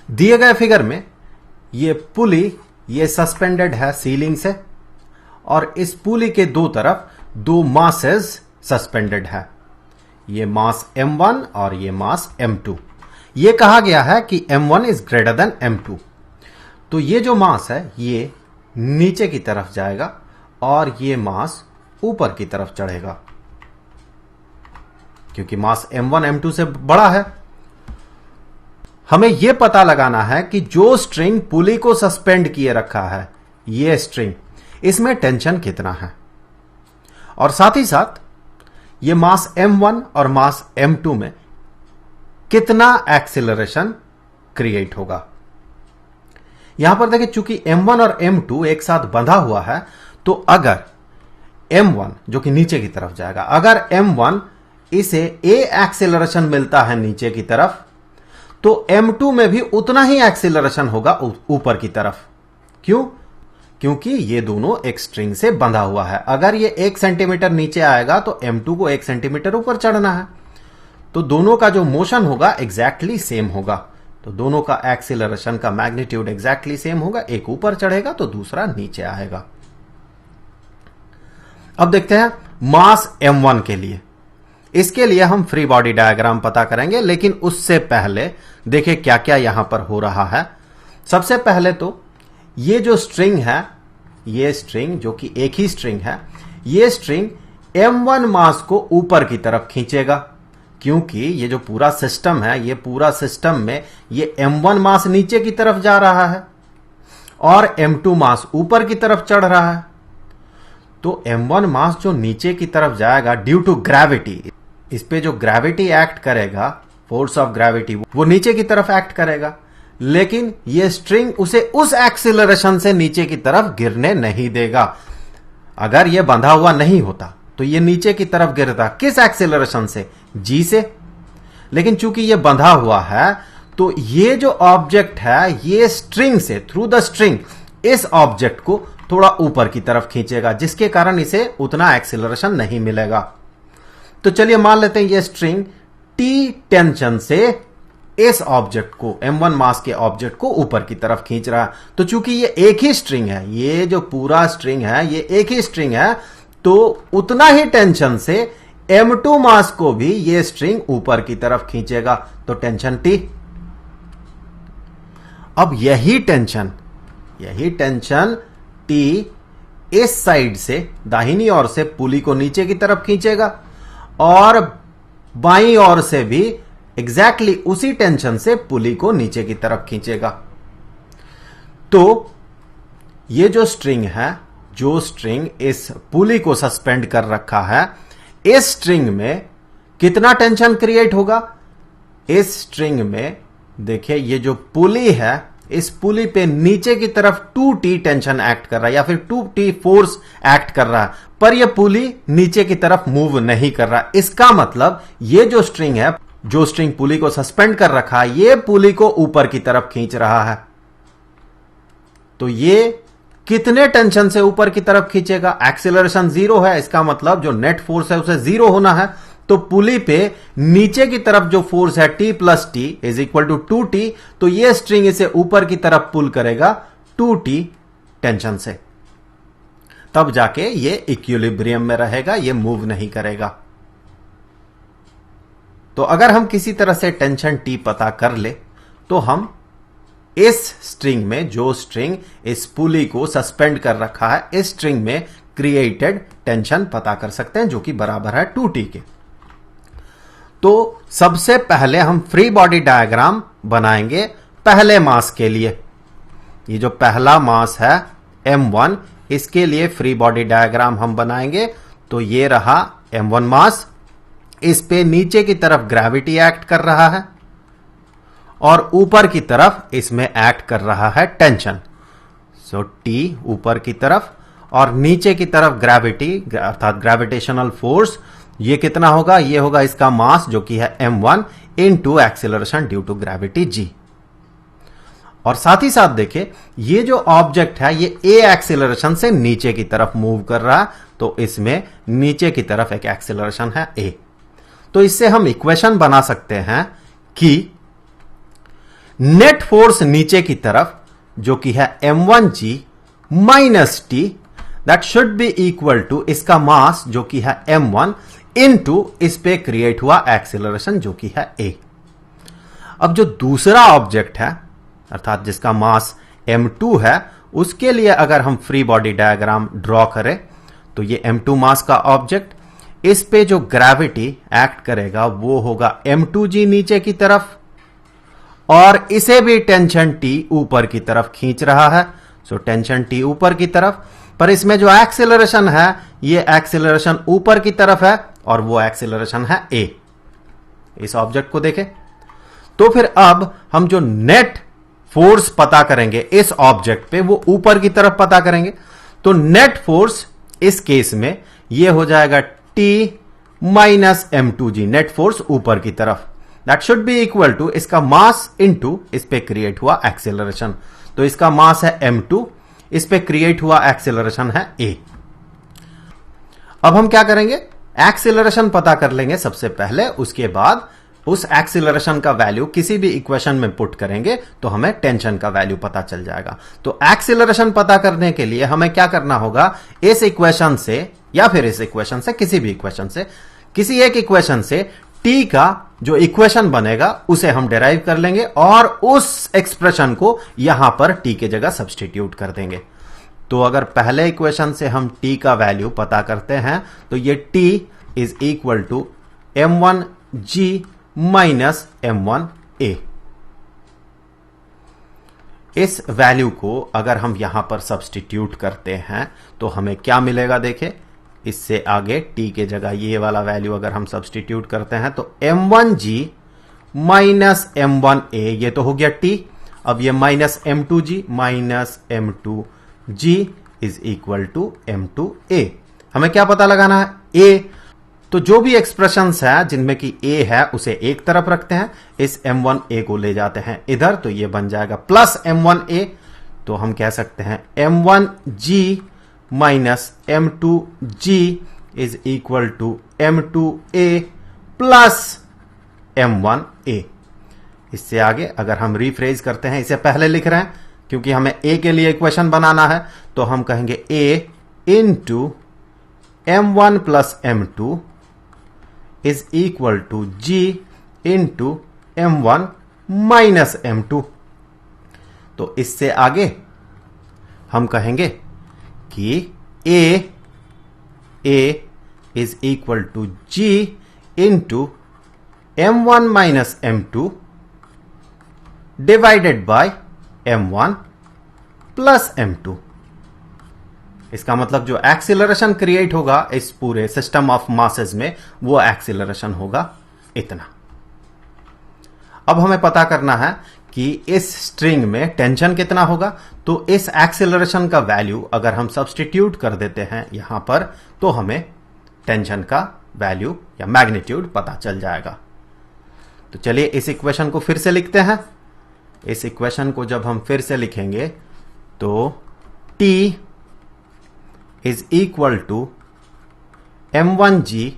दिए गए फिगर में ये पुली ये सस्पेंडेड है सीलिंग से और इस पुली के दो तरफ दो मासेस सस्पेंडेड है। ये मास m1 और ये मास m2। ये कहा गया है कि m1 is greater than m2। तो ये जो मास है ये नीचे की तरफ जाएगा और ये मास ऊपर की तरफ चढ़ेगा क्योंकि मास m1 m2 से बड़ा है। हमें यह पता लगाना है कि जो स्ट्रिंग पुली को सस्पेंड किए रखा है ये स्ट्रिंग, इसमें टेंशन कितना है और साथ ही साथ ये मास m1 और मास m2 में कितना एक्सीलरेशन क्रिएट होगा। यहां पर देखिए चूंकि m1 और m2 एक साथ बंधा हुआ है तो अगर m1 जो कि नीचे की तरफ जाएगा, अगर m1 इसे a एक्सीलरेशन मिलता है नीचे की तरफ तो m2 में भी उतना ही एक्सीलरेशन होगा ऊपर की तरफ। क्यों? क्योंकि ये दोनों एक स्ट्रिंग से बंधा हुआ है। अगर ये 1 सेंटीमीटर नीचे आएगा तो m2 को 1 सेंटीमीटर ऊपर चढ़ना है, तो दोनों का जो मोशन होगा एग्जैक्टली सेम होगा। तो दोनों का एक्सीलरेशन का मैग्नीट्यूड एग्जैक्टली सेम होगा, एक ऊपर चढ़ेगा तो दूसरा नीचे आएगा। अब देखते हैं मास m1 के लिए। इसके लिए हम फ्री बॉडी डायग्राम पता करेंगे, लेकिन उससे पहले देखिए क्या क्या यहां पर हो रहा है। सबसे पहले तो ये जो स्ट्रिंग है, ये स्ट्रिंग जो कि एक ही स्ट्रिंग है, ये स्ट्रिंग m1 मास को ऊपर की तरफ खींचेगा क्योंकि ये जो पूरा सिस्टम है, ये पूरा सिस्टम में ये m1 मास नीचे की तरफ जा रहा है और m2 मास ऊपर की तरफ चढ़ रहा है। तो m1 मास जो नीचे की तरफ जाएगा ड्यू टू ग्रेविटी, इस पे जो ग्रेविटी एक्ट करेगा, फोर्स ऑफ ग्रेविटी, वो नीचे की तरफ एक्ट करेगा, लेकिन ये स्ट्रिंग उसे उस एक्सीलरेशन से नीचे की तरफ गिरने नहीं देगा। अगर ये बंधा हुआ नहीं होता तो ये नीचे की तरफ गिरता। किस एक्सीलरेशन से? जी से। लेकिन चूंकि ये बंधा हुआ है तो ये जो ऑब्जेक्ट है ये स्ट्रिंग से, थ्रू द स्ट्रिंग, इस ऑब्जेक्ट को थोड़ा ऊपर की तरफ खींचेगा, जिसके कारण इसे उतना एक्सीलरेशन नहीं मिलेगा। तो चलिए मान लेते हैं ये स्ट्रिंग T टेंशन से इस ऑब्जेक्ट को, m1 मास के ऑब्जेक्ट को ऊपर की तरफ खींच रहा है। तो चूंकि ये एक ही स्ट्रिंग है, ये जो पूरा स्ट्रिंग है ये एक ही स्ट्रिंग है, तो उतना ही टेंशन से m2 मास को भी ये स्ट्रिंग ऊपर की तरफ खींचेगा, तो टेंशन T। अब यही टेंशन T इस साइड से, दाहिनी ओर से पुली को नीचे की तरफ खींचेगा और बाईं ओर से भी एग्जैक्टली उसी टेंशन से पुली को नीचे की तरफ खींचेगा। तो ये जो स्ट्रिंग है, जो स्ट्रिंग इस पुली को सस्पेंड कर रखा है, इस स्ट्रिंग में कितना टेंशन क्रिएट होगा? इस स्ट्रिंग में देखिए ये जो पुली है, इस पुली पे नीचे की तरफ 2T टेंशन एक्ट कर रहा है या फिर 2T फोर्स एक्ट कर रहा है, पर यह पुली नीचे की तरफ मूव नहीं कर रहा। इसका मतलब ये जो स्ट्रिंग है, जो स्ट्रिंग पुली को सस्पेंड कर रखा है, ये पुली को ऊपर की तरफ खींच रहा है। तो ये कितने टेंशन से ऊपर की तरफ खींचेगा? एक्सीलरेशन 0 है, इसका मतलब जो नेट फोर्स है उसे 0 होना है। तो पुली पे नीचे की तरफ जो फोर्स है T plus T is equal to 2T, तो ये स्ट्रिंग इसे ऊपर की तरफ पुल करेगा 2T टेंशन से, तब जाके ये इक्विलिब्रियम में रहेगा, ये मूव नहीं करेगा। तो अगर हम किसी तरह से टेंशन T पता कर ले तो हम इस स्ट्रिंग में, जो स्ट्रिंग इस पुली को सस्पेंड कर रखा है, इस स्ट्रिंग में क्रिएटेड टेंशन पता कर सकते हैं, जो कि बराबर है 2T के। तो सबसे पहले हम फ्री बॉडी डायग्राम बनाएंगे पहले मास के लिए। ये जो पहला मास है m1, इसके लिए फ्री बॉडी डायग्राम हम बनाएंगे। तो ये रहा m1 मास, इस पे नीचे की तरफ ग्रेविटी एक्ट कर रहा है और ऊपर की तरफ इसमें एक्ट कर रहा है टेंशन। सो T ऊपर की तरफ और नीचे की तरफ ग्रेविटी अर्थात ग्रेविटेशनल फोर्स, ये कितना होगा? ये होगा इसका मास जो कि है m1 into acceleration due to gravity g। और साथ ही साथ देखिए ये जो ऑब्जेक्ट है ये a एक्सीलरेशन से नीचे की तरफ मूव कर रहा है, तो इसमें नीचे की तरफ एक एक्सीलरेशन है a। तो इससे हम इक्वेशन बना सकते हैं कि नेट फोर्स नीचे की तरफ जो कि है m1g minus t, that should be equal to इसका मास जो कि है m1 इनटू इस पे क्रिएट हुआ एक्सीलरेशन जो कि है a। अब जो दूसरा ऑब्जेक्ट है अर्थात जिसका मास m2 है, उसके लिए अगर हम फ्री बॉडी डायग्राम ड्रॉ करें तो ये m2 मास का ऑब्जेक्ट, इस पे जो ग्रेविटी एक्ट करेगा वो होगा m2g नीचे की तरफ, और इसे भी टेंशन T ऊपर की तरफ खींच रहा है। सो टेंशन T ऊपर की तरफ, पर इसमें जो एक्सीलरेशन है ये एक्सीलरेशन ऊपर की तरफ है और वो एक्सीलरेशन है a। इस ऑब्जेक्ट को देखें तो फिर अब हम जो नेट फोर्स पता करेंगे इस ऑब्जेक्ट पे वो ऊपर की तरफ पता करेंगे। तो नेट फोर्स इस केस में ये हो जाएगा T minus m2g, net force ऊपर की तरफ, that should be equal to इसका मास इनटू इस पे क्रिएट हुआ एक्सेलरेशन। तो इसका मास है m2, इस पे क्रिएट हुआ एक्सेलरेशन है a। अब हम क्या करेंगे, एक्सेलरेशन पता कर लेंगे सबसे पहले, उसके बाद उस एक्सीलरेशन का वैल्यू किसी भी इक्वेशन में पुट करेंगे तो हमें टेंशन का वैल्यू पता चल जाएगा। तो एक्सीलरेशन पता करने के लिए हमें क्या करना होगा, इस इक्वेशन से या फिर इस इक्वेशन से, किसी भी इक्वेशन से, किसी एक इक्वेशन से टी का जो इक्वेशन बनेगा उसे हम डिराइव कर लेंगे और उस एक्सप्रेशन को यहां पर टी के जगह सब्सटीट्यूट कर देंगे। तो अगर पहले इक्वेशन से हम टी का वैल्यू पता करते हैं तो ये T is equal to m1g minus m1a। इस वैल्यू को अगर हम यहां पर सब्सटीट्यूट करते हैं तो हमें क्या मिलेगा, देखें, इससे आगे t के जगह ये वाला वैल्यू अगर हम सब्सटीट्यूट करते हैं तो m1g माइनस m1a, ये तो हो गया t। अब ये minus m2g is equal to m2a। हमें क्या पता लगाना है, a। तो जो भी एक्सप्रेशंस है जिनमें कि a है उसे एक तरफ रखते हैं, इस m1a को ले जाते हैं इधर, तो ये बन जाएगा प्लस m1a। तो हम कह सकते हैं m1g minus m2g is equal to m2a plus m1a। इससे आगे अगर हम रिफ्रेज करते हैं, इसे पहले लिख रहे हैं क्योंकि हमें a के लिए इक्वेशन बनाना है, तो हम कहेंगे a into m1 plus m2 is equal to g into m1 minus m2। तो इससे आगे हम कहेंगे कि a is equal to g into m1 minus m2 divided by m1 plus m2। इसका मतलब जो एक्सीलरेशन क्रिएट होगा इस पूरे सिस्टम ऑफ मासेस में वो एक्सीलरेशन होगा इतना। अब हमें पता करना है कि इस स्ट्रिंग में टेंशन कितना होगा, तो इस एक्सीलरेशन का वैल्यू अगर हम सब्सटीट्यूट कर देते हैं यहां पर तो हमें टेंशन का वैल्यू या मैग्नीट्यूड पता चल जाएगा। तो चलिए इस इक्वेशन को फिर से लिखते हैं। इस इक्वेशन को जब हम फिर से लिखेंगे तो T is equal to m1g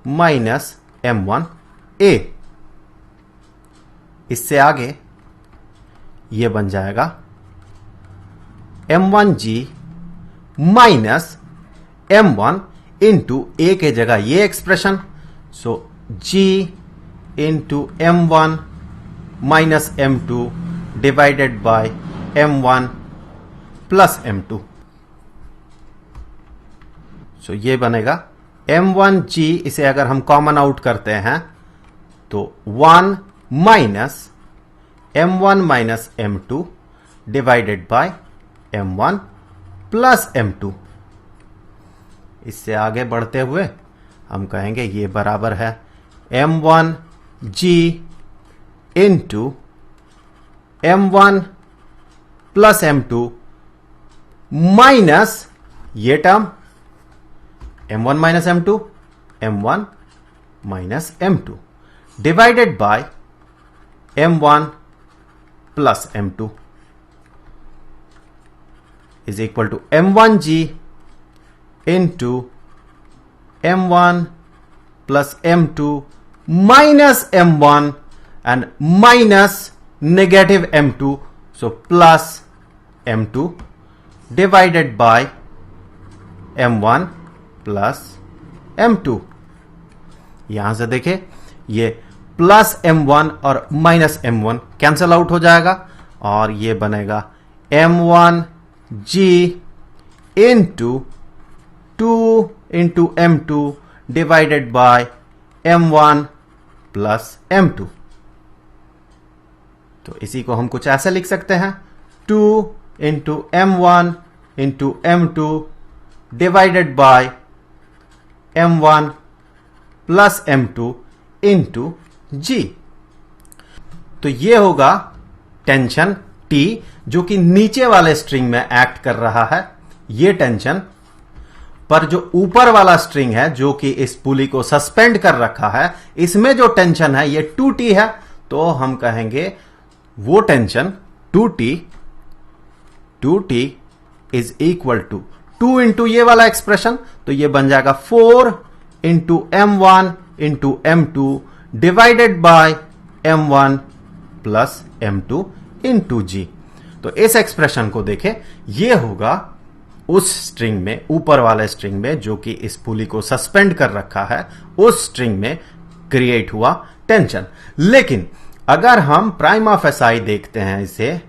minus m1a। इससे आगे ये बन जाएगा m1g minus m1 into a के जगह ये expression, so g into m1 minus m2 divided by m1 plus m2। सो ये बनेगा m1g, इसे अगर हम कॉमन आउट करते हैं तो 1 minus m1 minus m2 divided by m1 plus m2। इससे आगे बढ़ते हुए हम कहेंगे ये बराबर है m1g into m1 plus m2 minus ये term m1 minus m2, m1 minus m2 divided by m1 plus m2 is equal to m1g into m1 plus m2 minus m1 and minus negative m2, so plus m2 divided by m1 plus m2। यहां से देखें ये plus m1 और minus m1 cancel out हो जाएगा और ये बनेगा m1g into 2 into m2 divided by m1 plus m2। तो इसी को हम कुछ ऐसे लिख सकते हैं 2 into m1 into m2 divided by m1 plus m2 into g। तो ये होगा टेंशन T जो कि नीचे वाले स्ट्रिंग में एक्ट कर रहा है, ये टेंशन। पर जो ऊपर वाला स्ट्रिंग है जो कि इस पुली को सस्पेंड कर रखा है, इसमें जो टेंशन है ये 2T है। तो हम कहेंगे वो tension 2T is equal to 2 into ये वाला एक्सप्रेशन, तो ये बन जाएगा 4 into m1 into m2 divided by m1 plus m2 into g। तो इस एक्सप्रेशन को देखें, ये होगा उस स्ट्रिंग में, ऊपर वाले स्ट्रिंग में जो कि इस पुली को सस्पेंड कर रखा है, उस स्ट्रिंग में क्रिएट हुआ टेंशन। लेकिन अगर हम प्राइम ऑफ एसआई देखते हैं इसे,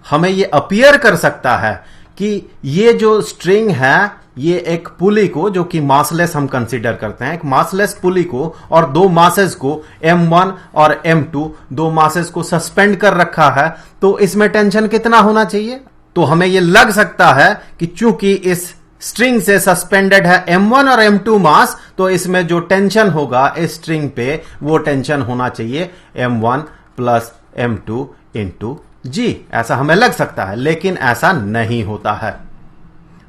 हमें ये अपीयर कर सकता है कि ये जो स्ट्रिंग है ये एक पुली को, जो कि मासलेस हम कंसीडर करते हैं, एक मासलेस पुली को और दो मासेस को m1 और m2 दो मासेस को सस्पेंड कर रखा है। तो इसमें टेंशन कितना होना चाहिए? तो हमें यह लग सकता है कि चूंकि इस स्ट्रिंग से सस्पेंडेड है m1 और m2 मास, तो इसमें जो टेंशन होगा इस स्ट्रिंग पे वो टेंशन होना चाहिए m1 प्लस m2 इंटू जी। ऐसा हमें लग सकता है, लेकिन ऐसा नहीं होता है।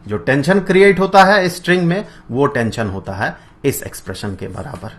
जो टेंशन क्रिएट होता है इस स्ट्रिंग में वो टेंशन होता है इस एक्सप्रेशन के बराबर।